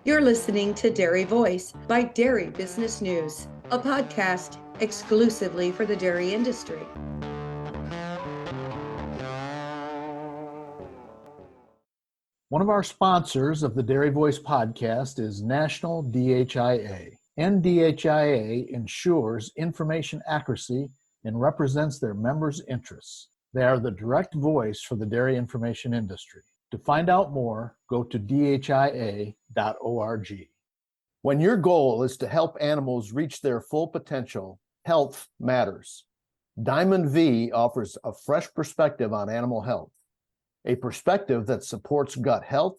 You're listening to Dairy Voice by Dairy Business News, a podcast exclusively for the dairy industry. One of our sponsors of the Dairy Voice podcast is National DHIA. NDHIA ensures information accuracy and represents their members' interests. They are the direct voice for the dairy information industry. To find out more, go to dhia.org. When your goal is to help animals reach their full potential, health matters. Diamond V offers a fresh perspective on animal health, a perspective that supports gut health,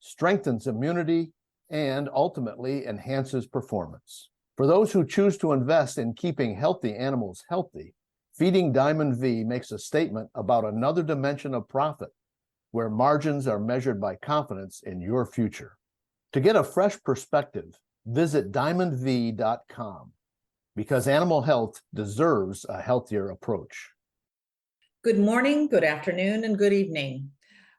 strengthens immunity, and ultimately enhances performance. For those who choose to invest in keeping healthy animals healthy, Feeding Diamond V makes a statement about another dimension of profit, where margins are measured by confidence in your future. To get a fresh perspective, visit diamondv.com, because animal health deserves a healthier approach. Good morning, good afternoon, and good evening.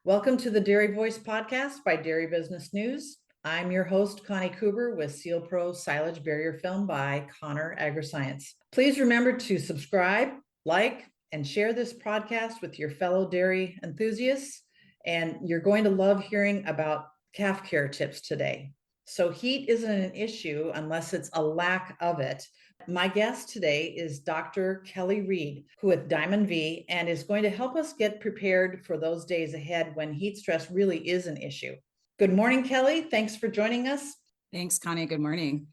Welcome to the Dairy Voice podcast by Dairy Business News. I'm your host, Connie Kuber, with Sealpro Silage Barrier Film by Agriscience. Please remember to subscribe, like, and share this podcast with your fellow dairy enthusiasts. And you're going to love hearing about calf care tips today. So heat isn't an issue unless it's a lack of it. My guest today is Dr. Kelly Reed, who at Diamond V, and is going to help us get prepared for those days ahead when heat stress really is an issue. Good morning, Kelly. Thanks for joining us. Thanks, Connie. Good morning.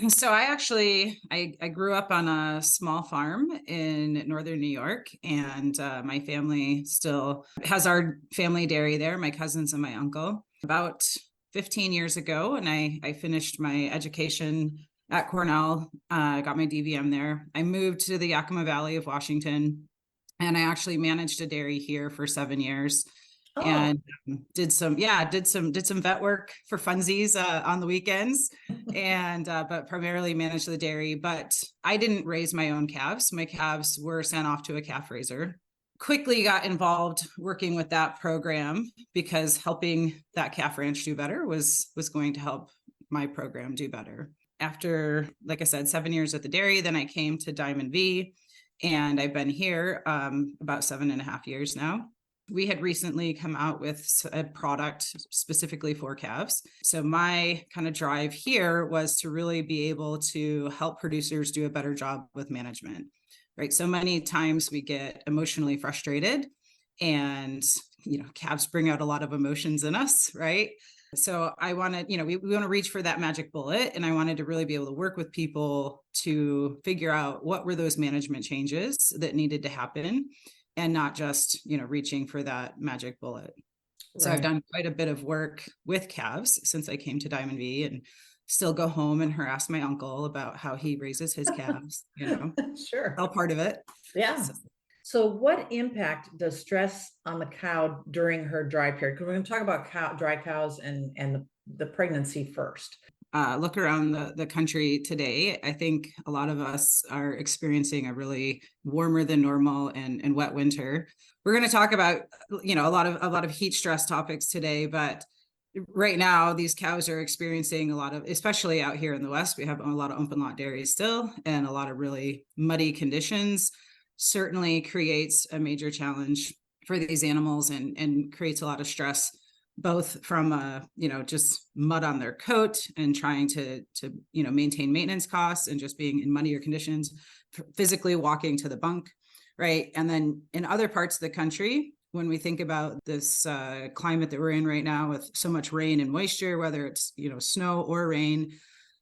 So I grew up on a small farm in northern New York, and my family still has our family dairy there, my cousins and my uncle. About 15 years ago, and I finished my education at Cornell, got my DVM there. I moved to the Yakima Valley of Washington, and I actually managed a dairy here for 7 years. Oh. And did some vet work for funsies on the weekends, and but primarily managed the dairy. But I didn't raise my own calves. My calves were sent off to a calf raiser. Quickly got involved working with that program because helping that calf ranch do better was going to help my program do better. After, like I said, 7 years at the dairy, then I came to Diamond V, and I've been here about 7.5 years now. We had recently come out with a product specifically for calves. So my kind of drive here was to really be able to help producers do a better job with management, right? So many times we get emotionally frustrated, and, calves bring out a lot of emotions in us, right? So I wanted, we want to reach for that magic bullet, and I wanted to really be able to work with people to figure out what were those management changes that needed to happen, and not just, reaching for that magic bullet. Right. So I've done quite a bit of work with calves since I came to Diamond V, and still go home and harass my uncle about how he raises his calves, Sure. all part of it. Yeah. So what impact does stress on the cow during her dry period? Because we're going to talk about dry cows and the pregnancy first. Look around the country today. I think a lot of us are experiencing a really warmer than normal and wet winter. We're going to talk about, a lot of heat stress topics today, but right now these cows are experiencing a lot of, especially out here in the West, we have a lot of open lot dairies still, and a lot of really muddy conditions certainly creates a major challenge for these animals, and creates a lot of stress, both from just mud on their coat and trying to maintain maintenance costs, and just being in muddier conditions, physically walking to the bunk, right? And then in other parts of the country, when we think about this climate that we're in right now, with so much rain and moisture, whether it's snow or rain,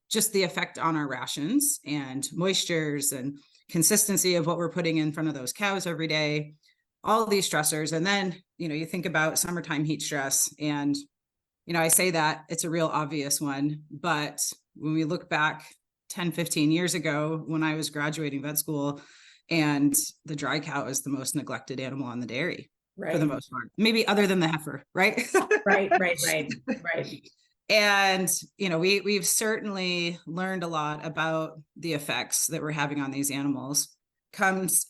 just the effect on our rations and moistures and consistency of what we're putting in front of those cows every day, all these stressors. And then, you think about summertime heat stress, and, I say that it's a real obvious one, but when we look back 10, 15 years ago, when I was graduating vet school, and the dry cow is the most neglected animal on the dairy, right, for the most part, maybe other than the heifer, right? Right. And, we've certainly learned a lot about the effects that we're having on these animals. Comes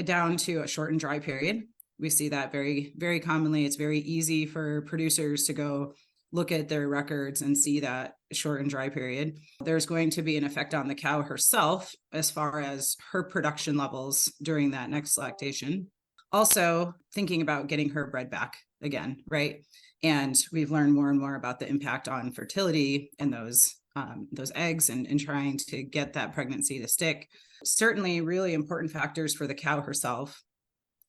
down to a shortened dry period. We see that very, very commonly. It's very easy for producers to go look at their records and see that short and dry period. There's going to be an effect on the cow herself as far as her production levels during that next lactation. Also thinking about getting her bred back again, right? And we've learned more and more about the impact on fertility and those eggs and trying to get that pregnancy to stick. Certainly really important factors for the cow herself,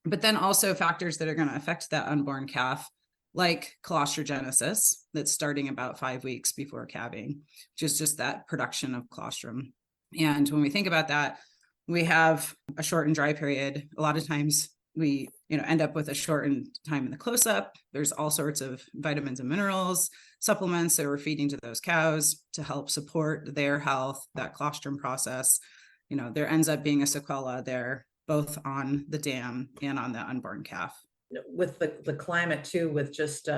but then also factors that are going to affect that unborn calf, like colostrogenesis, that's starting about 5 weeks before calving, which is just that production of colostrum. And when we think about that, we have a short and dry period. A lot of times we end up with a shortened time in the close-up. There's all sorts of vitamins and minerals, supplements that we're feeding to those cows to help support their health, that colostrum process. There ends up being a sequela there, both on the dam and on the unborn calf. With the climate too, with just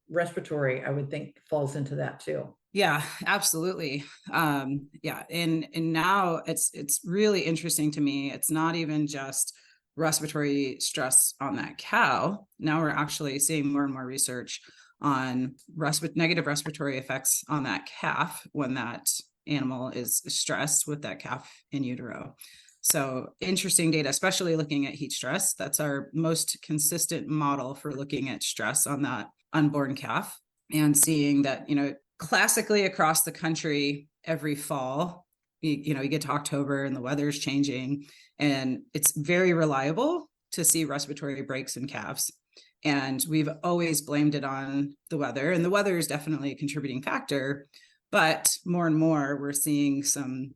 respiratory, I would think falls into that too. Yeah, absolutely. Yeah. And now it's really interesting to me. It's not even just respiratory stress on that cow. Now we're actually seeing more and more research on negative respiratory effects on that calf when that animal is stressed with that calf in utero. So interesting data, especially looking at heat stress. That's our most consistent model for looking at stress on that unborn calf, and seeing that, classically across the country every fall, you get to October and the weather's changing, and it's very reliable to see respiratory breaks in calves. And we've always blamed it on the weather, and the weather is definitely a contributing factor, but more and more we're seeing some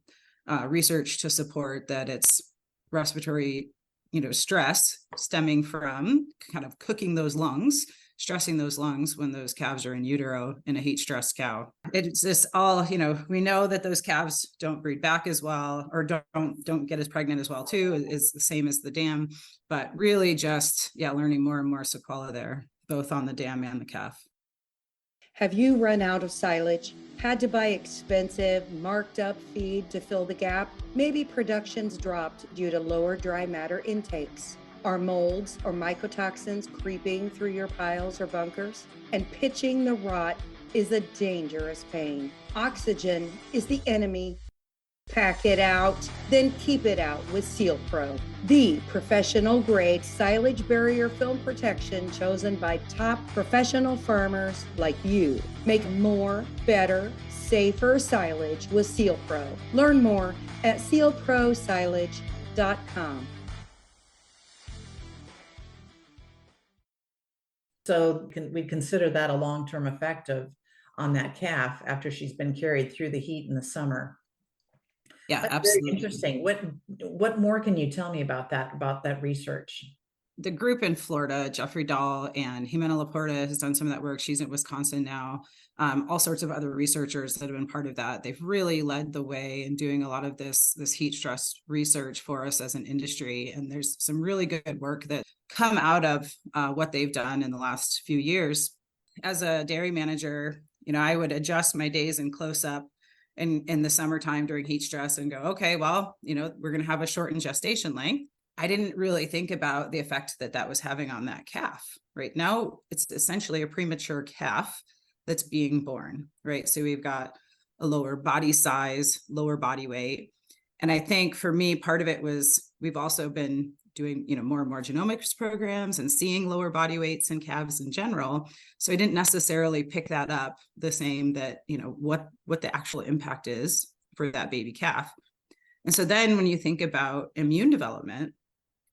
research to support that it's respiratory, stress stemming from kind of cooking those lungs, stressing those lungs when those calves are in utero in a heat stressed cow. It's just all, we know that those calves don't breed back as well, or don't get as pregnant as well too, is the same as the dam, but really just, learning more and more sequela there, both on the dam and the calf. Have you run out of silage? Had to buy expensive, marked up feed to fill the gap? Maybe production's dropped due to lower dry matter intakes. Are molds or mycotoxins creeping through your piles or bunkers? And pitching the rot is a dangerous pain. Oxygen is the enemy. Pack it out, then keep it out with Sealpro, the professional grade silage barrier film protection chosen by top professional farmers like you. Make more, better, safer silage with Sealpro. Learn more at sealprosilage.com. So we consider that a long-term effect on that calf after she's been carried through the heat in the summer. Yeah, That's absolutely. very interesting. What more can you tell me about that research? The group in Florida, Jeffrey Dahl and Jimena Laporta, has done some of that work. She's in Wisconsin now. All sorts of other researchers that have been part of that. They've really led the way in doing a lot of this heat stress research for us as an industry. And there's some really good work that come out of what they've done in the last few years. As a dairy manager, I would adjust my days in close-up in the summertime during heat stress and go, okay, well, we're going to have a shortened gestation length. I didn't really think about the effect that was having on that calf. Right now, it's essentially a premature calf that's being born, right? So we've got a lower body size, lower body weight. And I think for me, part of it was we've also been doing, more and more genomics programs and seeing lower body weights in calves in general. So I didn't necessarily pick that up the same that, what the actual impact is for that baby calf. And so then when you think about immune development,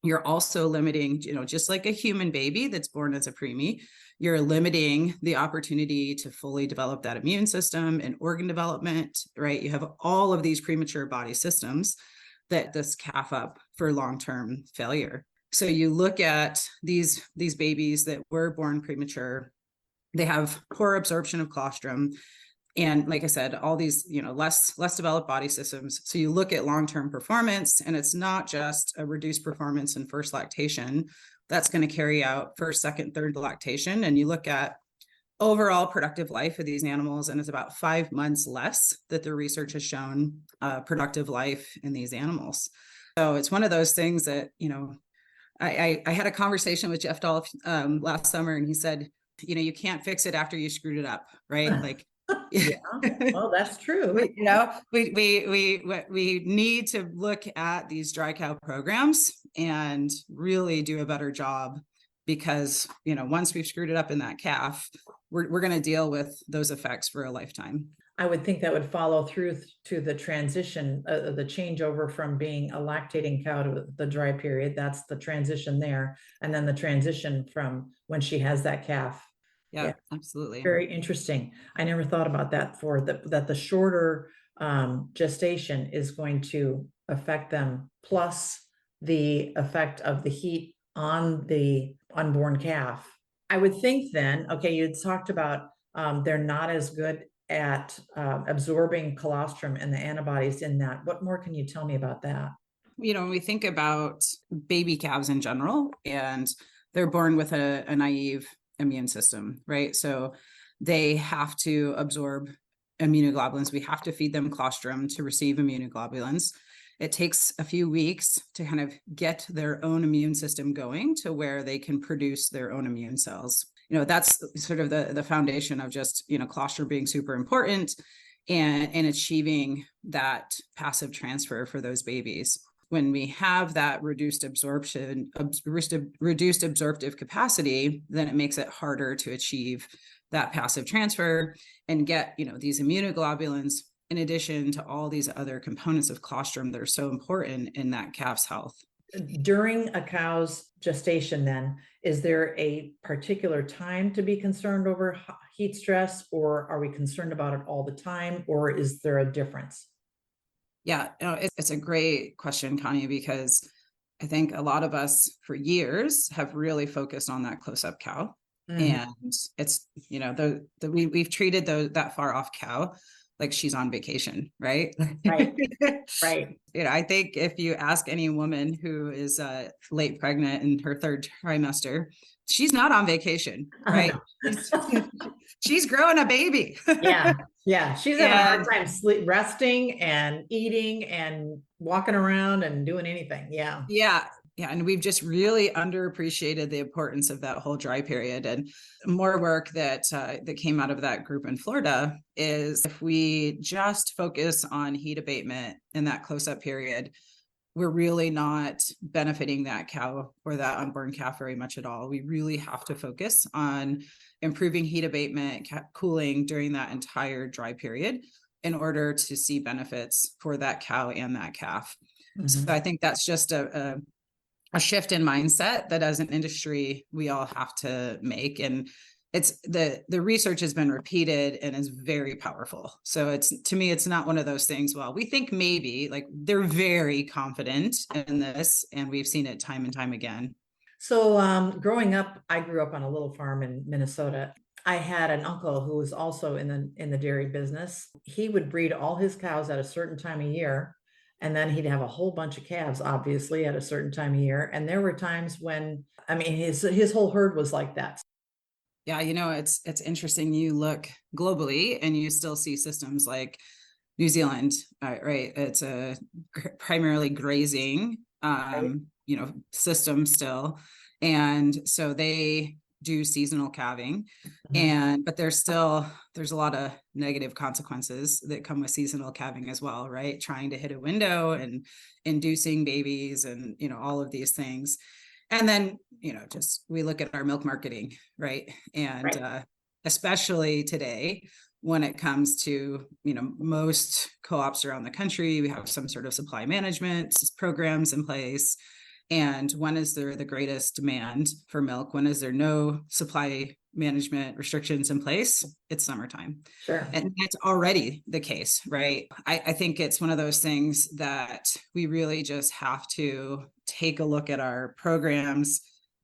you're also limiting, just like a human baby that's born as a preemie, you're limiting the opportunity to fully develop that immune system and organ development, right? You have all of these premature body systems that this calf up for long-term failure. So you look at these babies that were born premature, they have poor absorption of colostrum. And like I said, all these, less developed body systems. So you look at long-term performance, and it's not just a reduced performance in first lactation that's going to carry out first, second, third lactation. And you look at overall productive life of these animals, and it's about 5 months less that the research has shown productive life in these animals. So it's one of those things that, I had a conversation with Jeff Dahl last summer, and he said, you can't fix it after you screwed it up, right? Like, Yeah, well, that's true. we need to look at these dry cow programs and really do a better job, because, once we've screwed it up in that calf, we're going to deal with those effects for a lifetime. I would think that would follow through to the transition, the changeover from being a lactating cow to the dry period. That's the transition there. And then the transition from when she has that calf. Yeah, absolutely. Very interesting. I never thought about that that the shorter gestation is going to affect them, plus the effect of the heat on the unborn calf. I would think then, okay, you'd talked about they're not as good at absorbing colostrum and the antibodies in that. What more can you tell me about that? When we think about baby calves in general, and they're born with a naive immune system, right? So they have to absorb immunoglobulins. We have to feed them colostrum to receive immunoglobulins. It takes a few weeks to kind of get their own immune system going to where they can produce their own immune cells. That's sort of the foundation of just, colostrum being super important and achieving that passive transfer for those babies. When we have that reduced absorptive capacity, then it makes it harder to achieve that passive transfer and get, these immunoglobulins, in addition to all these other components of colostrum that are so important in that calf's health. During a cow's gestation, then, is there a particular time to be concerned over heat stress, or are we concerned about it all the time, or is there a difference? Yeah, it's a great question, Connie, because I think a lot of us for years have really focused on that close-up cow. And it's, we've treated that far off cow like she's on vacation, right? Right. I think if you ask any woman who is late pregnant in her third trimester, she's not on vacation, right? She's growing a baby. Yeah. She's having a hard time resting and eating and walking around and doing anything. Yeah. And we've just really underappreciated the importance of that whole dry period. And more work that came out of that group in Florida is, if we just focus on heat abatement in that close-up period, we're really not benefiting that cow or that unborn calf very much at all. We really have to focus on improving heat abatement, cooling during that entire dry period in order to see benefits for that cow and that calf. So I think that's just a shift in mindset that as an industry we all have to make, and it's the research has been repeated and is very powerful. So to me it's not one of those things, well, we think maybe, like, they're very confident in this, and we've seen it time and time again. So growing up, I grew up on a little farm in Minnesota. I had an uncle who was also in the dairy business. He would breed all his cows at a certain time of year, and then he'd have a whole bunch of calves, obviously, at a certain time of year. And there were times when, his whole herd was like that. Yeah, it's interesting. You look globally and you still see systems like New Zealand, right? It's a primarily grazing, system still. And so they do seasonal calving, but there's a lot of negative consequences that come with seasonal calving as well, right? Trying to hit a window and inducing babies and, all of these things. And then, just we look at our milk marketing, right? And especially today, when it comes to, most co-ops around the country, we have some sort of supply management programs in place. And when is there the greatest demand for milk? When is there no supply management restrictions in place? It's summertime. Sure. And that's already the case, right? I think it's one of those things that we really just have to take a look at our programs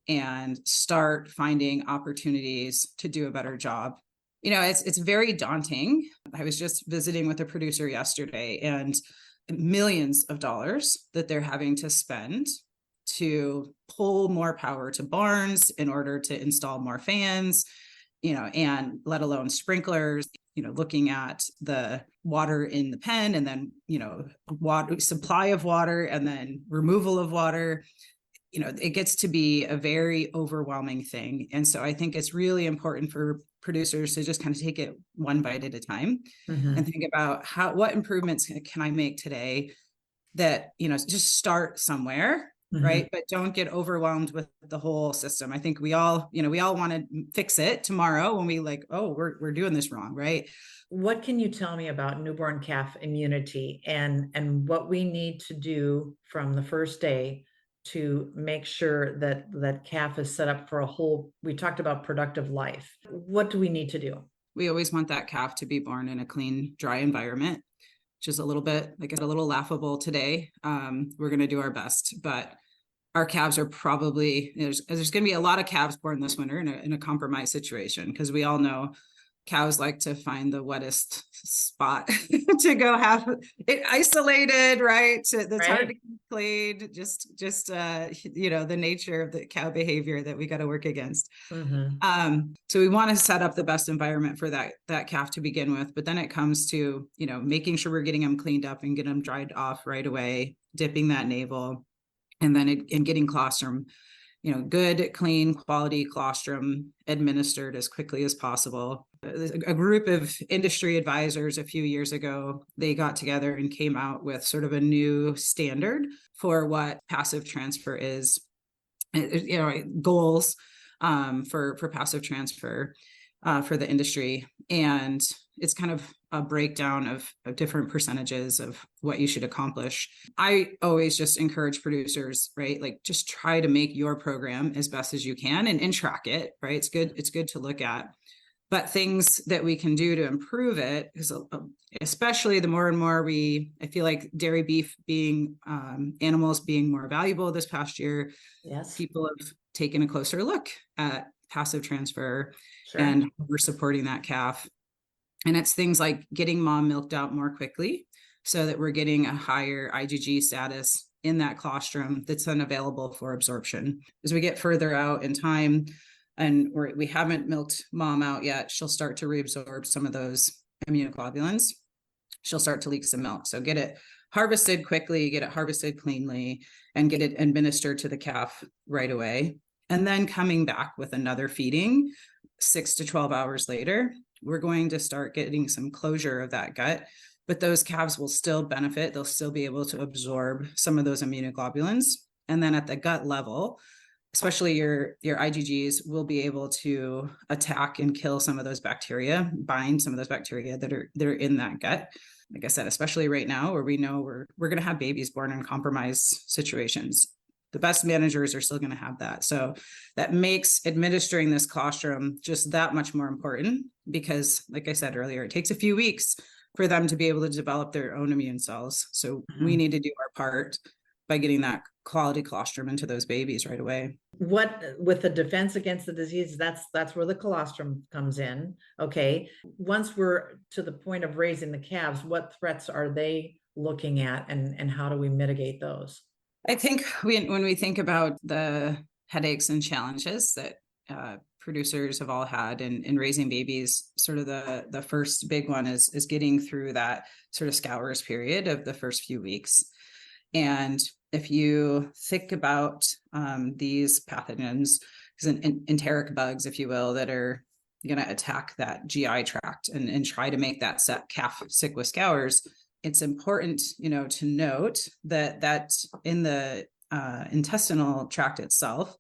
and start finding opportunities to do a better job. It's very daunting. I was just visiting with a producer yesterday, and millions of dollars that they're having to spend to pull more power to barns in order to install more fans, and let alone sprinklers, looking at the water in the pen, and then, water supply of water, and then removal of water. it gets to be a very overwhelming thing. And so I think it's really important for producers to just kind of take it one bite at a time and think about what improvements can I make today that, just start somewhere. Right. But don't get overwhelmed with the whole system. I think we all want to fix it tomorrow when we we're doing this wrong. Right. What can you tell me about newborn calf immunity and what we need to do from the first day to make sure that calf is set up for we talked about productive life. What do we need to do? We always want that calf to be born in a clean, dry environment, which is a little bit, like I said, a little laughable today. We're going to do our best, but our calves are probably, there's going to be a lot of calves born this winter in a compromised situation, because we all know cows like to find the wettest spot to go have it isolated, right? That's hard to clean, just the nature of the cow behavior that we got to work against. So we want to set up the best environment for that calf to begin with, but then it comes to, making sure we're getting them cleaned up and getting them dried off right away, dipping that navel, and then getting colostrum, good, clean, quality colostrum administered as quickly as possible. A group of industry advisors a few years ago, they got together and came out with sort of a new standard for what passive transfer is, goals for passive transfer for the industry. And it's kind of a breakdown of different percentages of what you should accomplish. I always just encourage producers, right? Like, just try to make your program as best as you can and track it, right? It's good to look at. But things that we can do to improve it, because especially the more and more I feel like dairy beef being animals being more valuable this past year, yes, people have taken a closer look at passive transfer, and we're supporting that calf. And it's things like getting mom milked out more quickly so that we're getting a higher IgG status in that colostrum that's then available for absorption. As we get further out in time and we haven't milked mom out yet, she'll start to reabsorb some of those immunoglobulins. She'll start to leak some milk. So get it harvested quickly, get it harvested cleanly, and get it administered to the calf right away. And then coming back with another feeding 6 to 12 hours later, we're going to start getting some closure of that gut, but those calves will still benefit. They'll still be able to absorb some of those immunoglobulins. And then at the gut level, especially your IgGs will be able to attack and kill some of those bacteria, bind some of those bacteria that are in that gut. Like I said, especially right now where we know we're going to have babies born in compromised situations. The best managers are still going to have that. So that makes administering this colostrum just that much more important, because like I said earlier, it takes a few weeks for them to be able to develop their own immune cells. So we need to do our part by getting that quality colostrum into those babies right away. What with the defense against the disease, that's where the colostrum comes in. Okay. Once we're to the point of raising the calves, what threats are they looking at and how do we mitigate those? I think when we think about the headaches and challenges that producers have all had in raising babies, sort of the first big one is getting through that sort of scours period of the first few weeks. And if you think about these pathogens, enteric bugs, if you will, that are going to attack that GI tract and try to make that calf sick with scours, it's important, to note that in the intestinal tract itself,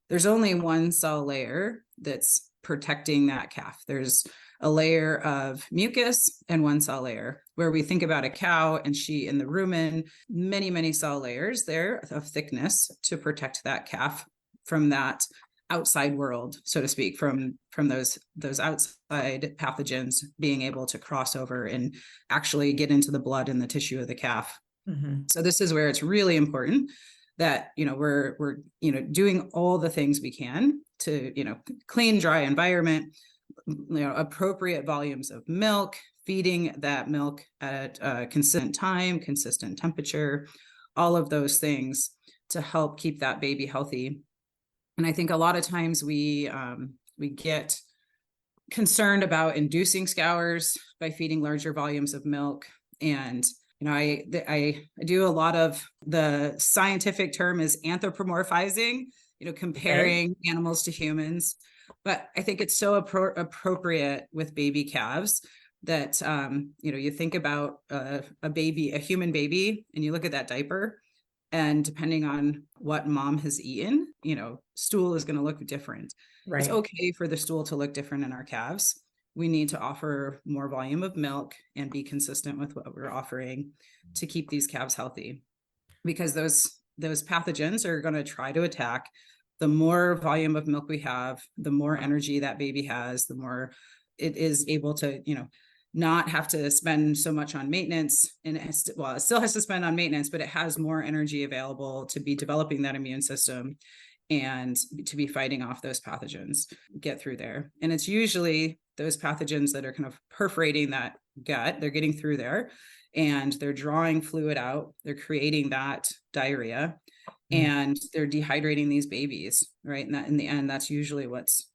there's only one cell layer that's protecting that calf. There's a layer of mucus and one cell layer. Where we think about a cow and she in the rumen, many, many cell layers there of thickness to protect that calf from that outside world, so to speak, from those outside pathogens being able to cross over and actually get into the blood and the tissue of the calf. So this is where it's really important that we're doing all the things we can to clean, dry environment, appropriate volumes of milk, feeding that milk at a consistent time, consistent temperature, all of those things to help keep that baby healthy. And I think a lot of times we get concerned about inducing scours by feeding larger volumes of milk. And I do a lot of, the scientific term is anthropomorphizing, comparing animals to humans. But I think it's so appropriate with baby calves that, you think about a baby, a human baby, and you look at that diaper, and depending on what mom has eaten, stool is going to look different. Right. It's okay for the stool to look different in our calves. We need to offer more volume of milk and be consistent with what we're offering to keep these calves healthy, because those pathogens are going to try to attack. The more volume of milk we have, the more energy that baby has, the more it is able to, not have to spend so much on maintenance. And it still has to spend on maintenance, but it has more energy available to be developing that immune system and to be fighting off those pathogens, get through there. And it's usually those pathogens that are kind of perforating that gut. They're getting through there and they're drawing fluid out. They're creating that diarrhea and they're dehydrating these babies, right? And that, in the end, that's usually what's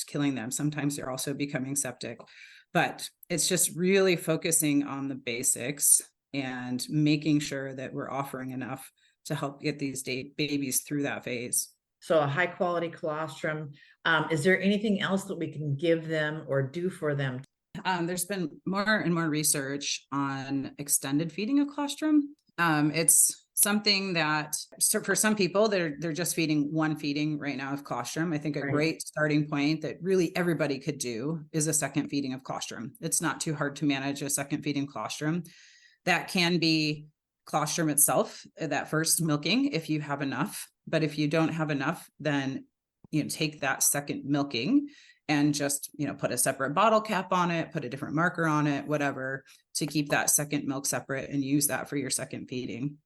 killing them. Sometimes they're also becoming septic. But it's just really focusing on the basics and making sure that we're offering enough to help get these babies through that phase. So a high quality colostrum. Is there anything else that we can give them or do for them? There's been more and more research on extended feeding of colostrum. It's something that, so for some people, they're just feeding one feeding right now of colostrum. I think a great starting point that really everybody could do is a second feeding of colostrum. It's not too hard to manage a second feeding colostrum. That can be colostrum itself, that first milking, if you have enough. But if you don't have enough, then take that second milking and just put a separate bottle cap on it, put a different marker on it, whatever, to keep that second milk separate and use that for your second feeding.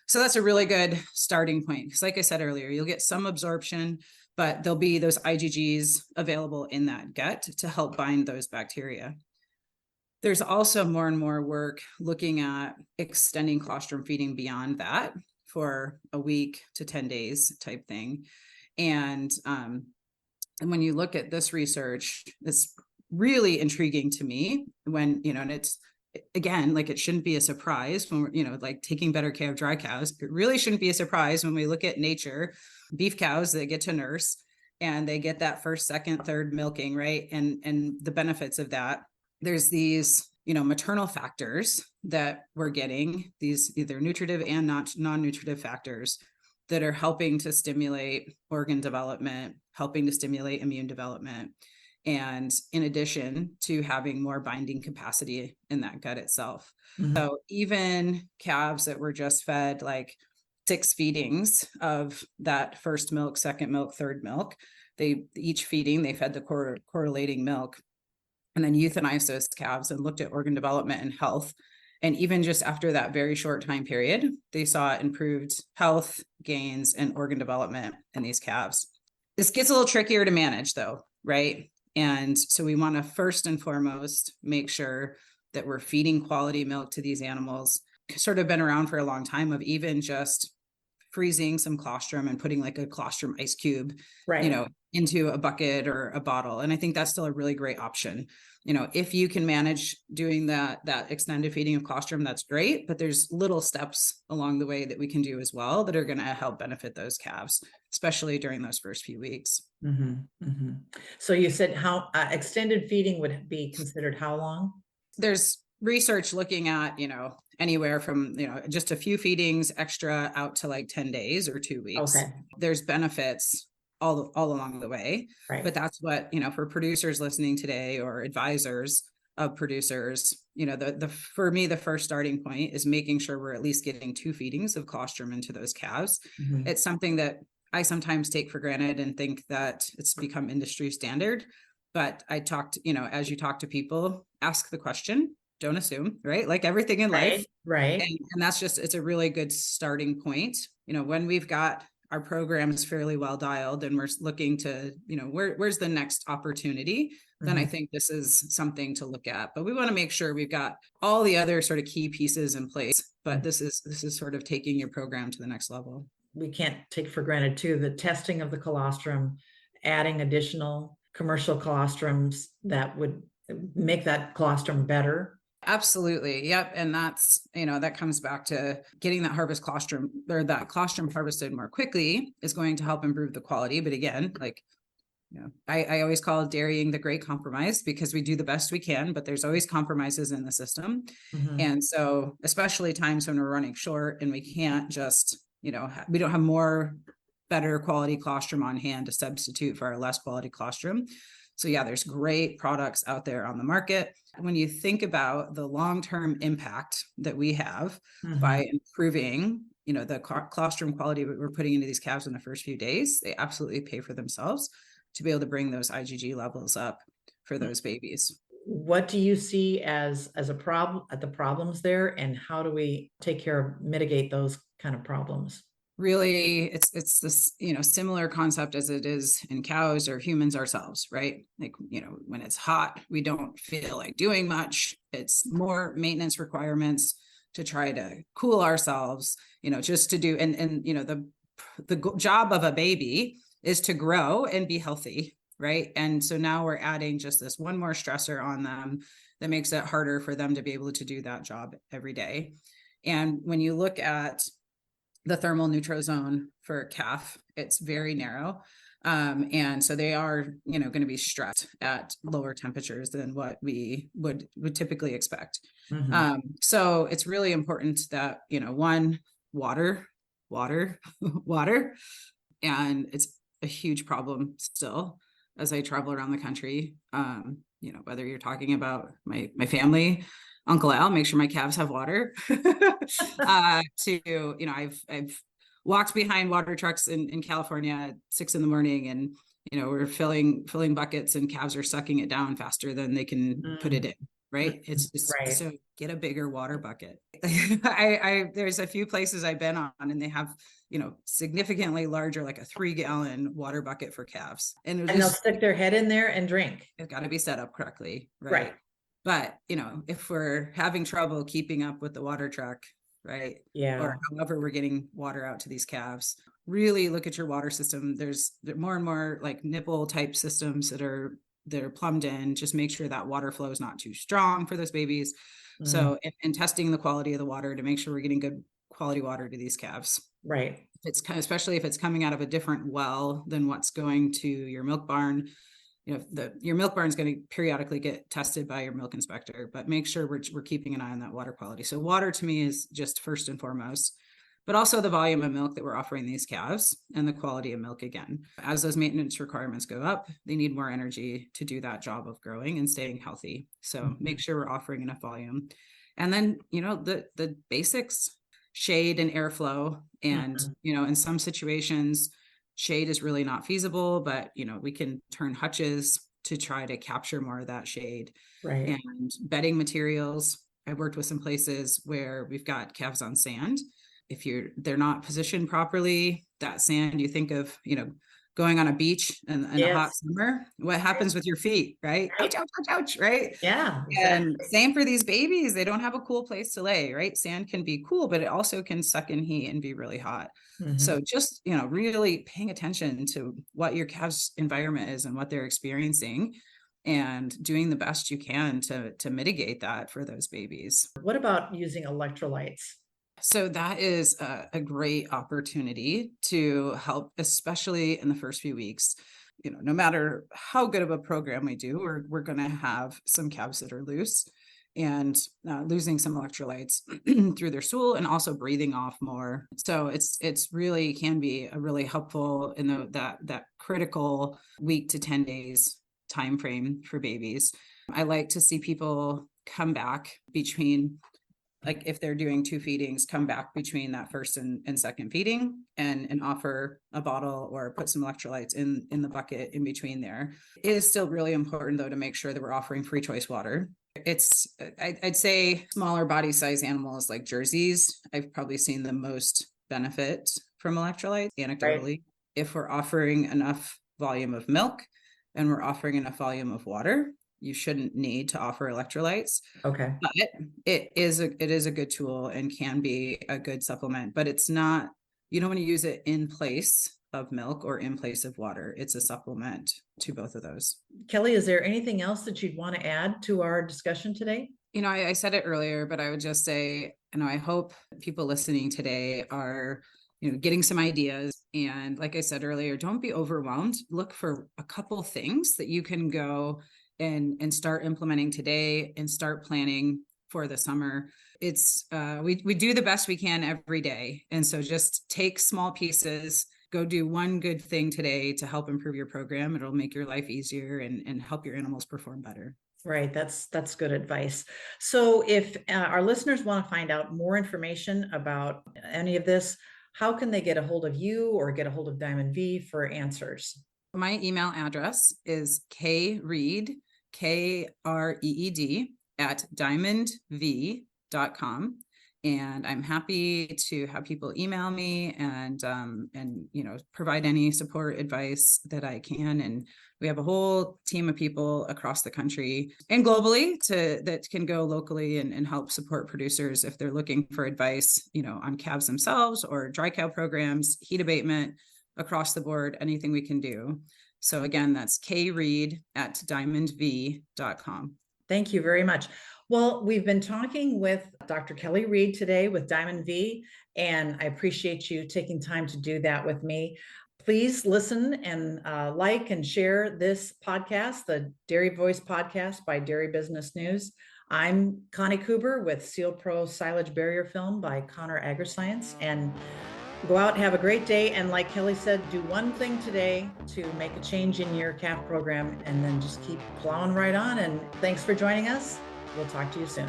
So that's a really good starting point, because like I said earlier, you'll get some absorption, but there'll be those IgGs available in that gut to help bind those bacteria. There's also more and more work looking at extending colostrum feeding beyond that for a week to 10 days type thing. And when you look at this research, it's really intriguing to me when, and it's, again, like, it shouldn't be a surprise when we're, like taking better care of dry cows. It really shouldn't be a surprise when we look at nature, beef cows that get to nurse and they get that first, second, third milking, right? And the benefits of that. There's these, maternal factors that we're getting, these either nutritive and non-nutritive factors that are helping to stimulate organ development, helping to stimulate immune development. And in addition to having more binding capacity in that gut itself. So even calves that were just fed like 6 feedings of that first milk, second milk, third milk, each feeding, they fed the correlating milk, and then euthanized those calves and looked at organ development and health. And even just after that very short time period, they saw improved health gains and organ development in these calves. This gets a little trickier to manage though, right? And so we want to first and foremost make sure that we're feeding quality milk to these animals. Sort of been around for a long time of even just freezing some colostrum and putting like a colostrum ice cube, into a bucket or a bottle. And I think that's still a really great option. If you can manage doing that extended feeding of colostrum, that's great. But there's little steps along the way that we can do as well that are going to help benefit those calves, especially during those first few weeks. So you said how extended feeding would be considered how long? There's research looking at, anywhere from, just a few feedings extra out to like 10 days or 2 weeks. There's benefits all along the way. But that's what, for producers listening today or advisors of producers, for me, the first starting point is making sure we're at least getting 2 feedings of colostrum into those calves. It's something that I sometimes take for granted and think that it's become industry standard. But I talked, as you talk to people, ask the question, don't assume, right? Like everything in life. And that's just, it's a really good starting point. When we've got our programs fairly well dialed and we're looking to, where's the next opportunity, then I think this is something to look at. But we want to make sure we've got all the other sort of key pieces in place. But this is sort of taking your program to the next level. We can't take for granted too, the testing of the colostrum, adding additional commercial colostrums that would make that colostrum better Absolutely. Yep. And that's, that comes back to getting that harvest colostrum, or that colostrum harvested more quickly is going to help improve the quality. But again, I always call dairying the great compromise, because we do the best we can, but there's always compromises in the system. Mhm. And so, especially times when we're running short and we can't just, we don't have more better quality colostrum on hand to substitute for our less quality colostrum. So yeah, there's great products out there on the market. When you think about the long-term impact that we have by improving, the colostrum quality that we're putting into these calves in the first few days, they absolutely pay for themselves to be able to bring those IgG levels up for those babies. What do you see as a problem, the problems there, and how do we take care of, mitigate those kind of problems? Really, it's this, similar concept as it is in cows or humans ourselves, right? Like, when it's hot, we don't feel like doing much. It's more maintenance requirements to try to cool ourselves, just to do, and the job of a baby is to grow and be healthy, right? And so now we're adding just this one more stressor on them that makes it harder for them to be able to do that job every day. And when you look at the thermal neutral zone for a calf, it's very narrow. And so they are, going to be stressed at lower temperatures than what we would typically expect. So it's really important that, one, water, and it's a huge problem still as I travel around the country. Whether you're talking about my family, Uncle Al, make sure my calves have water. I've walked behind water trucks in California at 6 a.m. and, we're filling buckets and calves are sucking it down faster than they can put it in. Right. It's just, Right. So get a bigger water bucket. There's a few places I've been on and they have, significantly larger, like a 3-gallon water bucket for calves. And they'll stick their head in there and drink. It's got to be set up correctly. Right. But, if we're having trouble keeping up with the water truck, right? Yeah. Or however we're getting water out to these calves, really look at your water system. There's more and more like nipple type systems that are plumbed in. Just make sure that water flow is not too strong for those babies. So, and testing the quality of the water to make sure we're getting good quality water to these calves. Right. Especially if it's coming out of a different well than what's going to your milk barn. Your milk barn is going to periodically get tested by your milk inspector, but make sure we're keeping an eye on that water quality. So water to me is just first and foremost, but also the volume of milk that we're offering these calves and the quality of milk. Again, as those maintenance requirements go up, they need more energy to do that job of growing and staying healthy. So make sure we're offering enough volume. And then, the basics, shade and airflow. And, in some situations, shade is really not feasible, but we can turn hutches to try to capture more of that shade. Right. And bedding materials. I've worked with some places where we've got calves on sand. If they're not positioned properly, that sand, you think of, going on a beach in a hot summer, what happens with your feet, right? Ouch, ouch, ouch, ouch, right? Yeah. And same for these babies. They don't have a cool place to lay, right? Sand can be cool, but it also can suck in heat and be really hot. So just, really paying attention to what your calf's environment is and what they're experiencing and doing the best you can to mitigate that for those babies. What about using electrolytes? So that is a great opportunity to help, especially in the first few weeks. No matter how good of a program we do, we're going to have some calves that are loose and losing some electrolytes through their stool and also breathing off more. So it's really can be a really helpful in that critical week to 10 days time frame for babies. I like to see people come back between, like if they're doing 2 feedings, come back between that first and second feeding and offer a bottle or put some electrolytes in the bucket in between there. It is still really important though to make sure that we're offering free choice water. I'd say smaller body size animals like jerseys, I've probably seen the most benefit from electrolytes anecdotally. Right. If we're offering enough volume of milk and we're offering enough volume of water, you shouldn't need to offer electrolytes. Okay. But it is a good tool and can be a good supplement, but it's not, you don't want to use it in place of milk or in place of water. It's a supplement to both of those. Kelly, is there anything else that you'd want to add to our discussion today? I said it earlier, but I would just say, I hope people listening today are, getting some ideas. And like I said earlier, don't be overwhelmed. Look for a couple things that you can go and start implementing today and start planning for the summer. It's we do the best we can every day. And so just take small pieces, go do one good thing today to help improve your program. It'll make your life easier and help your animals perform better. Right. That's good advice. So if our listeners want to find out more information about any of this, how can they get a hold of you or get a hold of Diamond V for answers? My email address is kreed, KREED at diamondv.com. And I'm happy to have people email me and provide any support advice that I can. And we have a whole team of people across the country and globally that can go locally and help support producers if they're looking for advice, on calves themselves or dry cow programs, heat abatement, across the board, anything we can do. So again, that's kreed at diamondv.com. Thank you very much. Well, we've been talking with Dr. Kelly Reed today with Diamond V, and I appreciate you taking time to do that with me. Please listen and like and share this podcast, the Dairy Voice podcast by Dairy Business News. I'm Connie Kuber with Sealpro Silage Barrier Film by Agriscience, and go out, have a great day. And like Kelly said, do one thing today to make a change in your calf program, and then just keep plowing right on. And thanks for joining us. We'll talk to you soon.